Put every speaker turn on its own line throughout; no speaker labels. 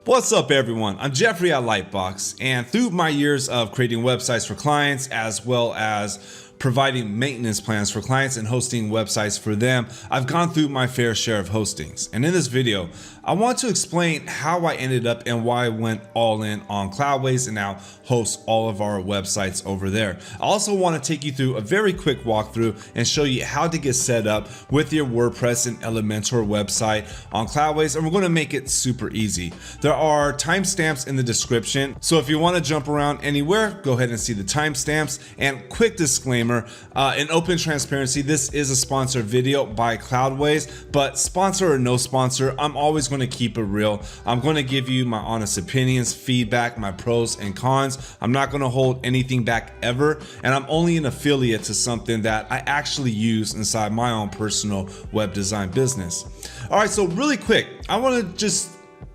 What's up everyone, I'm Jeffrey at Lightbox, and through my years of creating websites for clients as well as providing maintenance plans for clients and hosting websites for them, I've gone through my fair share of hostings. And in this video, I want to explain how I ended up and why I went all in on Cloudways and now host all of our websites over there. I also want to take you through a very quick walkthrough and show you how to get set up with your WordPress and Elementor website on Cloudways, and we're going to make it super easy. There are timestamps in the description, so if you want to jump around anywhere, go ahead and see the timestamps. And quick disclaimer, in open transparency, this is a sponsored video by Cloudways, but sponsor or no sponsor, I'm always going to keep it real. I'm going to give you my honest opinions, feedback, my pros and cons. I'm not going to hold anything back ever, and I'm only an affiliate to something that I actually use inside my own personal web design business. All right, so really quick, I want to just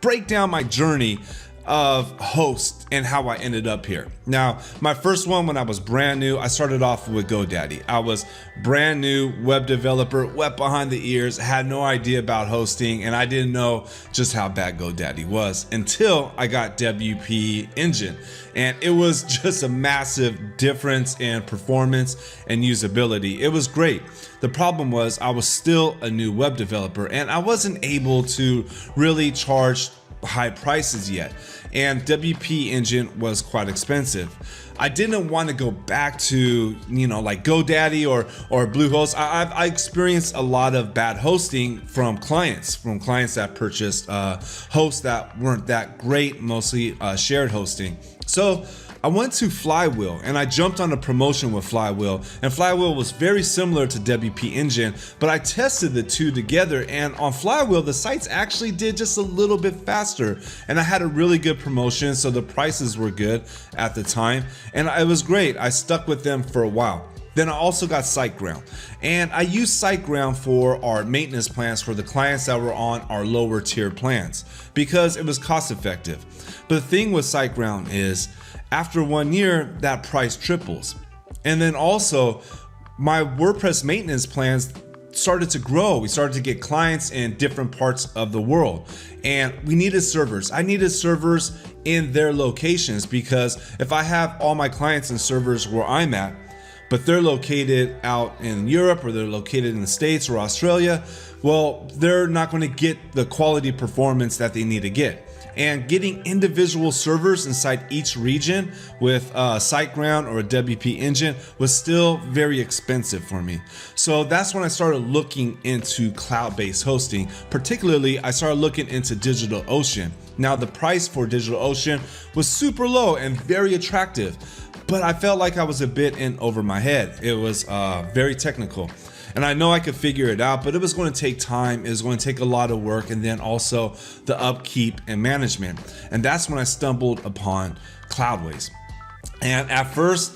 break down my journey of host and how I ended up here. Now, my first one, when I was brand new, I started off with GoDaddy. I was brand new web developer, wet behind the ears, had no idea about hosting, and I didn't know just how bad GoDaddy was until I got WP Engine. And it was just a massive difference in performance and usability. It was great. The problem was I was still a new web developer and I wasn't able to really charge high prices yet, and WP Engine was quite expensive. I didn't want to go back to, like GoDaddy or Bluehost. I experienced a lot of bad hosting from clients that purchased hosts that weren't that great, mostly shared hosting. So I went to Flywheel and I jumped on a promotion with Flywheel, and Flywheel was very similar to WP Engine, but I tested the two together, and on Flywheel the sites actually did just a little bit faster, and I had a really good promotion, so the prices were good at the time, and it was great. I stuck with them for a while. Then I also got SiteGround, and I used SiteGround for our maintenance plans for the clients that were on our lower tier plans because it was cost effective. But the thing with SiteGround is, after 1 year, that price triples. And then also, my WordPress maintenance plans started to grow. We started to get clients in different parts of the world, and we needed servers. I needed servers in their locations, because if I have all my clients and servers where I'm at, but they're located out in Europe or they're located in the States or Australia, well, they're not going to get the quality performance that they need to get. And getting individual servers inside each region with SiteGround or a WP Engine was still very expensive for me. So that's when I started looking into cloud-based hosting. Particularly, I started looking into DigitalOcean. Now, the price for DigitalOcean was super low and very attractive, but I felt like I was a bit in over my head. It was very technical. And I know I could figure it out, but it was going to take time. It was going to take a lot of work, and then also the upkeep and management. And that's when I stumbled upon Cloudways. And at first,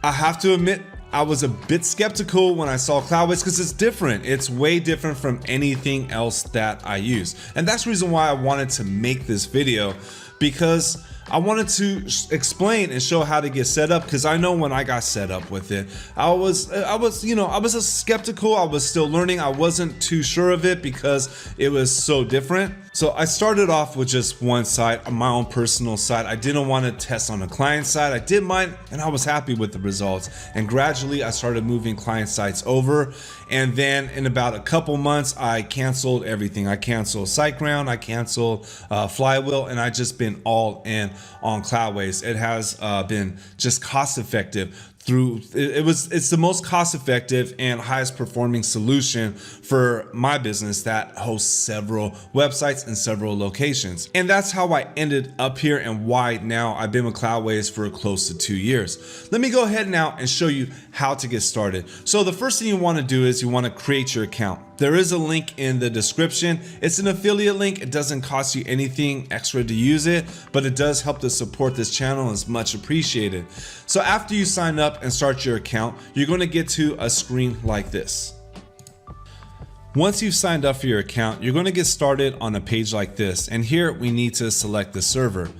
I have to admit, I was a bit skeptical when I saw Cloudways because it's different. It's way different from anything else that I use. And that's the reason why I wanted to make this video, because I wanted to explain and show how to get set up, because I know when I got set up with it, I was a skeptical. I was still learning. I wasn't too sure of it because it was so different. So I started off with just one site, my own personal site. I didn't want to test on a client side. I did mine and I was happy with the results. And gradually I started moving client sites over. And then in about a couple months, I canceled everything. I canceled SiteGround, I canceled Flywheel, and I just been all in on Cloudways. It has been just cost effective. It's the most cost effective and highest performing solution for my business that hosts several websites in several locations. And that's how I ended up here and why now I've been with Cloudways for close to 2 years. Let me go ahead now and show you how to get started. So the first thing you want to do is you want to create your account. There is a link in the description. It's an affiliate link. It doesn't cost you anything extra to use it, but it does help to support this channel and it's much appreciated. So after you sign up and start your account, you're going to get to a screen like this. Once you've signed up for your account, you're going to get started on a page like this. And here we need to select the server.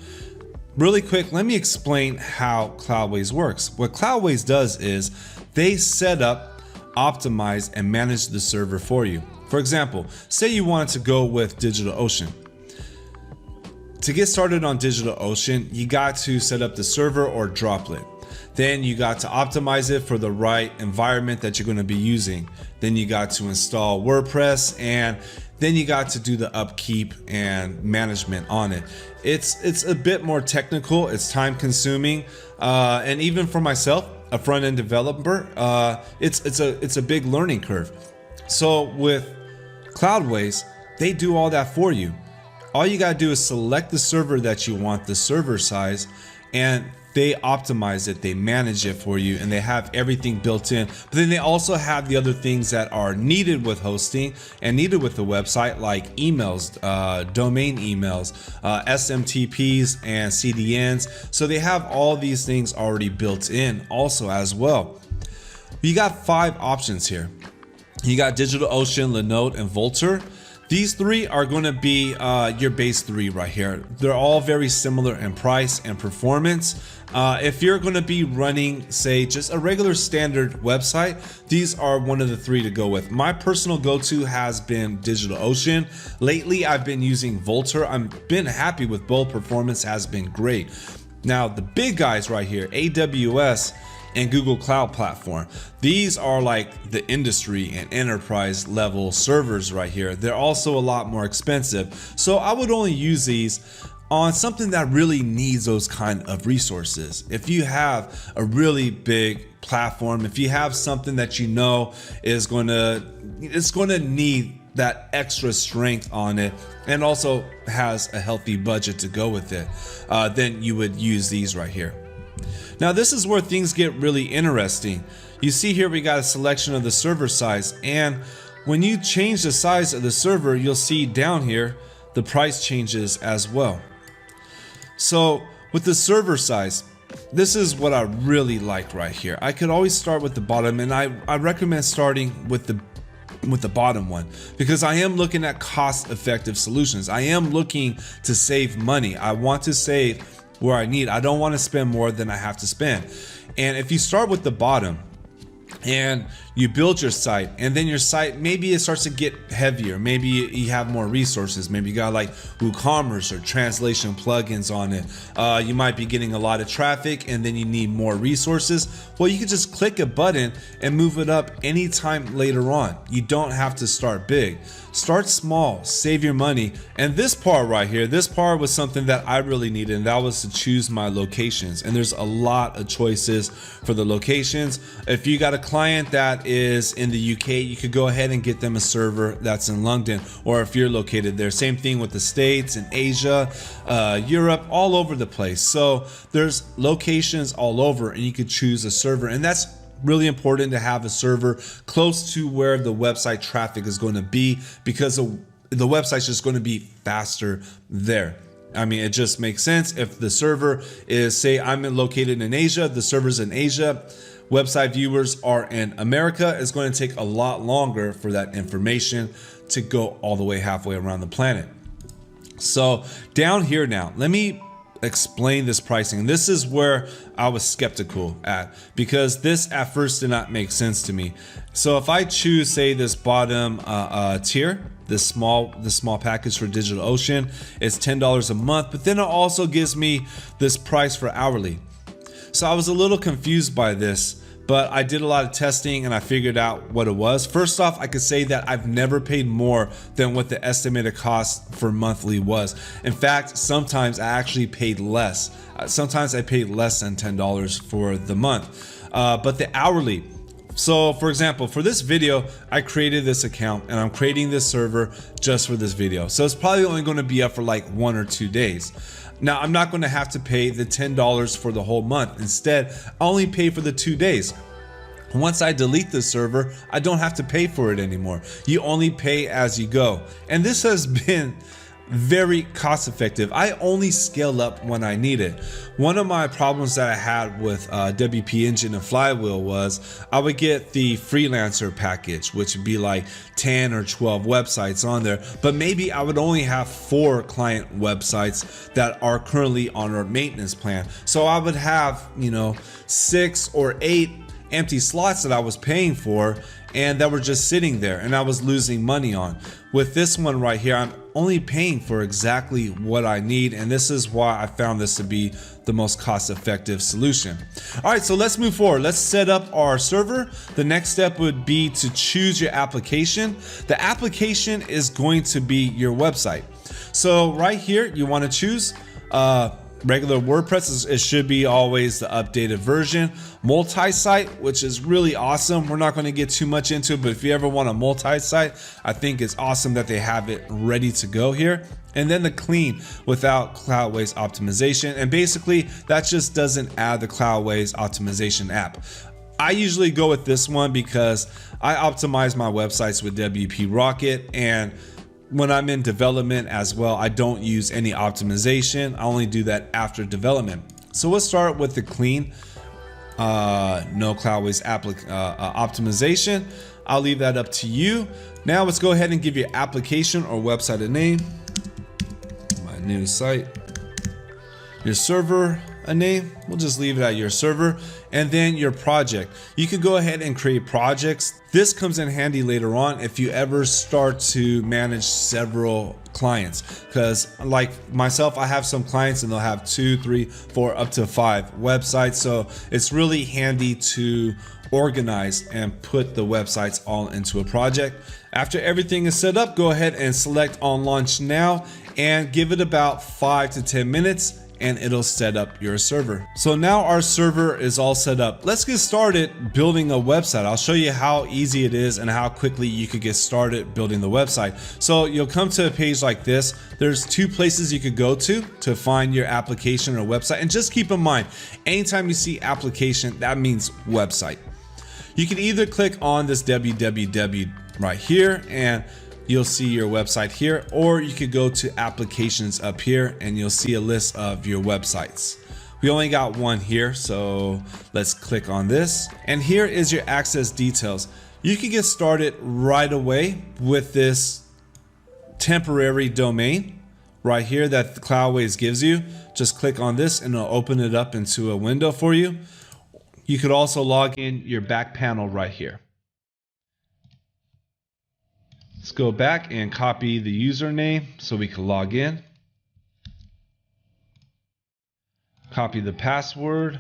Really quick, let me explain how Cloudways works. What Cloudways does is they set up, optimize, and manage the server for you. For example, say you wanted to go with DigitalOcean. To get started on DigitalOcean, you got to set up the server or droplet. Then you got to optimize it for the right environment that you're going to be using. Then you got to install WordPress, and then you got to do the upkeep and management on it. It's a bit more technical, it's time consuming, and even for myself, a front-end developer, it's a big learning curve. So with Cloudways, they do all that for you. All you gotta do is select the server that you want, the server size, and they optimize it, they manage it for you, and they have everything built in. But then they also have the other things that are needed with hosting and needed with the website, like emails, domain emails, SMTPs and CDNs. So they have all these things already built in also as well. You got 5 options here. You got DigitalOcean, Linode, and Vultr. These 3 are going to be your base 3 right here. They're all very similar in price and performance. If you're going to be running, say, just a regular standard website, these are one of the 3 to go with. My personal go-to has been DigitalOcean. Lately, I've been using Vultr. I've been happy with both. Performance has been great. Now, the big guys right here, AWS and Google Cloud Platform. These are like the industry and enterprise level servers right here. They're also a lot more expensive. So I would only use these on something that really needs those kind of resources. If you have a really big platform, if you have something that you know is going to need that extra strength on it and also has a healthy budget to go with it, then you would use these right here. Now this is where things get really interesting. You see here we got a selection of the server size, and when you change the size of the server, you'll see down here the price changes as well. So with the server size, this is what I really like right here. I could always start with the bottom, and I recommend starting with the bottom one, because I am looking at cost-effective solutions. I am looking to save money. I want to save where I need. I don't want to spend more than I have to spend. And if you start with the bottom and you build your site, and then your site, maybe it starts to get heavier, maybe you have more resources, maybe you got like WooCommerce or translation plugins on it, you might be getting a lot of traffic and then you need more resources. Well, you can just click a button and move it up anytime later on. You don't have to start big. Start small, save your money. And this part right here, this part was something that I really needed, and that was to choose my locations. And there's a lot of choices for the locations. If you got a client that is in the UK, you could go ahead and get them a server that's in London, or if you're located there. Same thing with the States and Asia, Europe, all over the place. So there's locations all over, and you could choose a server, and that's really important to have a server close to where the website traffic is going to be, because the website's just going to be faster there. I mean, it just makes sense. If the server is, say I'm located in Asia, the server's in Asia, website viewers are in America, it's going to take a lot longer for that information to go all the way halfway around the planet. So down here now, let me explain this pricing. This is where I was skeptical at, because this at first did not make sense to me. So if I choose, say, this bottom tier, this small package for DigitalOcean, it's $10 a month, but then it also gives me this price for hourly. So I was a little confused by this, but I did a lot of testing and I figured out what it was. First off, I could say that I've never paid more than what the estimated cost for monthly was. In fact, sometimes I actually paid less. Sometimes I paid less than $10 for the month. But the hourly, so for example, for this video, I created this account and I'm creating this server just for this video. So it's probably only going to be up for like 1 or 2 days. Now, I'm not going to have to pay the $10 for the whole month. Instead, I only pay for the 2 days. Once I delete the server, I don't have to pay for it anymore. You only pay as you go. And this has been very cost effective. I only scale up when I need it. One of my problems that I had with WP Engine and Flywheel was I would get the freelancer package, which would be like 10 or 12 websites on there, but maybe I would only have 4 client websites that are currently on our maintenance plan. So I would have, 6 or 8 empty slots that I was paying for and that were just sitting there and I was losing money on. With this one right here, I'm only paying for exactly what I need, and this is why I found this to be the most cost-effective solution. All right, so let's move forward. Let's set up our server. The next step would be to choose your application. The application is going to be your website. So right here, you want to choose regular WordPress. It should be always the updated version. Multi-site, which is really awesome. We're not going to get too much into it, but if you ever want a multi-site, I think it's awesome that they have it ready to go here. And then the clean without Cloudways optimization. And basically that just doesn't add the Cloudways optimization app. I usually go with this one because I optimize my websites with WP Rocket, and when I'm in development as well, I don't use any optimization. I only do that after development. So let's start with the clean, no Cloudways optimization. I'll leave that up to you. Now let's go ahead and give your application or website a name. My new site. Your server a name. We'll just leave it at your server. And then your project. You could go ahead and create projects. This comes in handy later on if you ever start to manage several clients, because like myself, I have some clients and they'll have 2, 3, 4, up to 5 websites. So it's really handy to organize and put the websites all into a project. After everything is set up, go ahead and select on launch now and give it about 5 to 10 minutes and it'll set up your server. So now our server is all set up. Let's get started building a website. I'll show you how easy it is and how quickly you could get started building the website. So you'll come to a page like this. There's 2 places you could go to find your application or website. And just keep in mind, anytime you see application, that means website. You can either click on this www right here and you'll see your website here, or you could go to applications up here and you'll see a list of your websites. We only got one here, so let's click on this. And here is your access details. You can get started right away with this temporary domain right here that Cloudways gives you. Just click on this and it'll open it up into a window for you. You could also log in your back panel right here. Let's go back and copy the username so we can log in. Copy the password.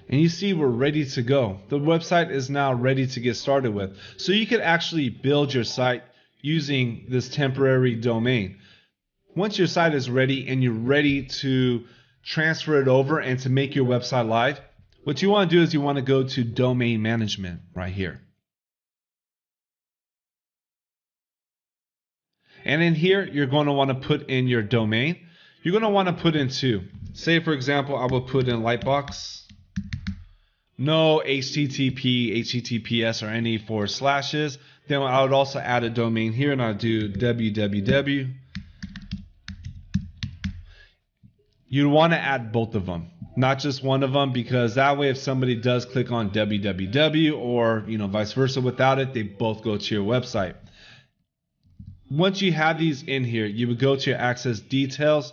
And you see we're ready to go. The website is now ready to get started with. So you can actually build your site using this temporary domain. Once your site is ready and you're ready to transfer it over and to make your website live, what you want to do is you want to go to domain management right here. And in here, you're going to want to put in your domain. You're going to want to put in 2. Say, for example, I will put in Lightbox. No HTTP, HTTPS, or any /. Then I would also add a domain here, and I'll do www. You'd want to add both of them, not just one of them, because that way if somebody does click on www or vice versa without it, they both go to your website. Once you have these in here, you would go to your access details,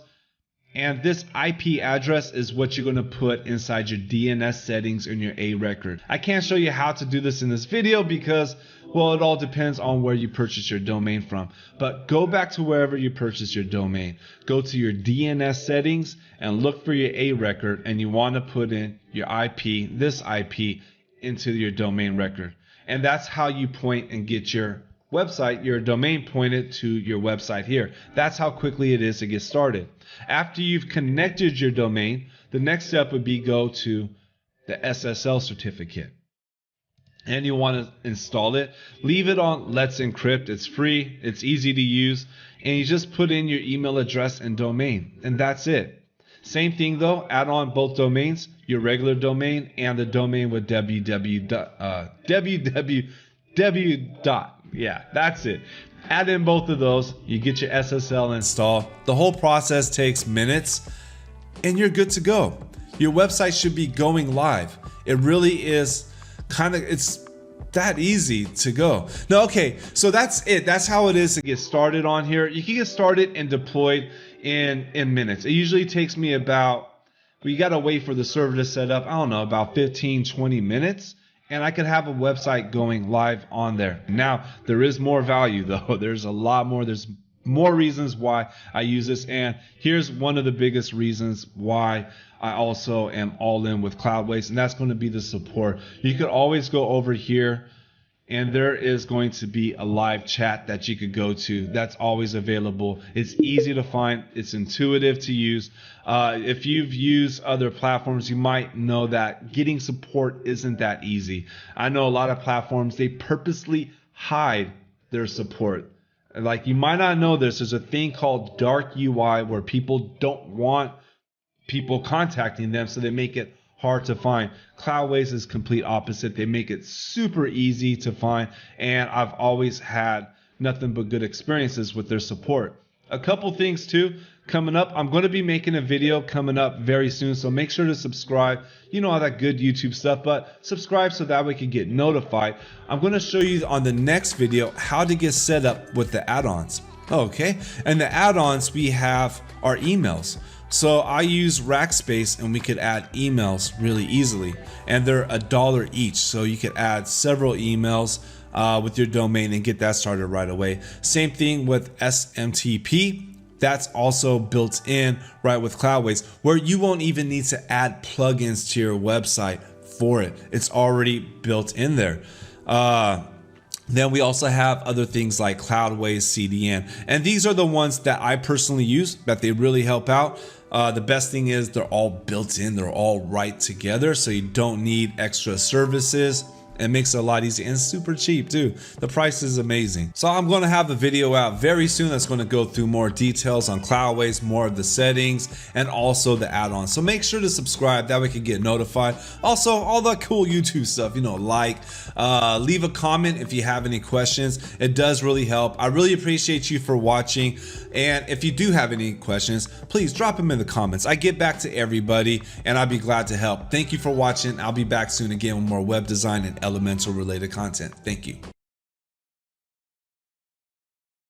and this IP address is what you're going to put inside your DNS settings in your A record. I can't show you how to do this in this video because, well, it all depends on where you purchase your domain from. But go back to wherever you purchase your domain. Go to your DNS settings and look for your A record, and you want to put in your IP, this IP, into your domain record. And that's how you point and get your website, your domain pointed to your website here. That's how quickly it is to get started. After you've connected your domain, the next step would be go to the SSL certificate. And you want to install it. Leave it on Let's Encrypt. It's free. It's easy to use. And you just put in your email address and domain. And that's it. Same thing though, add on both domains, your regular domain and the domain with www. Yeah, that's it. Add in both of those, you get your SSL installed. The whole process takes minutes and you're good to go. Your website should be going live. It really is it's that easy to go. Now, okay, so that's it. That's how it is to get started on here. You can get started and deployed in minutes. It usually takes me about you got to wait for the server to set up, I don't know, about 15-20 minutes, and I could have a website going live on there. Now, there is more value though. There's a lot more. There's more reasons why I use this, and here's one of the biggest reasons why I also am all in with Cloudways, and that's going to be the support. You could always go over here, and there is going to be a live chat that you could go to. That's always available. It's easy to find. It's intuitive to use. If you've used other platforms, you might know that getting support isn't that easy. I know a lot of platforms, they purposely hide their support. Like, you might not know this, there's a thing called dark UI where people don't want people contacting them, so they make it hard to find. Cloudways is complete opposite. They make it super easy to find, and I've always had nothing but good experiences with their support. A couple things too coming up. I'm going to be making a video coming up very soon, so make sure to subscribe. You know all that good YouTube stuff, but subscribe so that way you can get notified. I'm going to show you on the next video how to get set up with the add-ons. Okay, and the add-ons we have are emails. So I use Rackspace, and we could add emails really easily, and they're $1 each, so you could add several emails with your domain and get that started right away. Same thing with SMTP. That's also built in right with Cloudways, where you won't even need to add plugins to your website for it. It's already built in there. Then we also have other things like Cloudways CDN, and these are the ones that I personally use, that they really help out. The best thing is they're all built in, they're all right together, so you don't need extra services. It makes it a lot easier and super cheap too. The price is amazing. So I'm going to have a video out very soon that's going to go through more details on Cloudways, more of the settings, and also the add-ons. So make sure to subscribe, that way you can get notified. Also, all the cool YouTube stuff, you know, leave a comment if you have any questions. It does really help. I really appreciate you for watching. And if you do have any questions, please drop them in the comments. I get back to everybody, and I'll be glad to help. Thank you for watching. I'll be back soon again with more web design and Elementor related content. Thank you.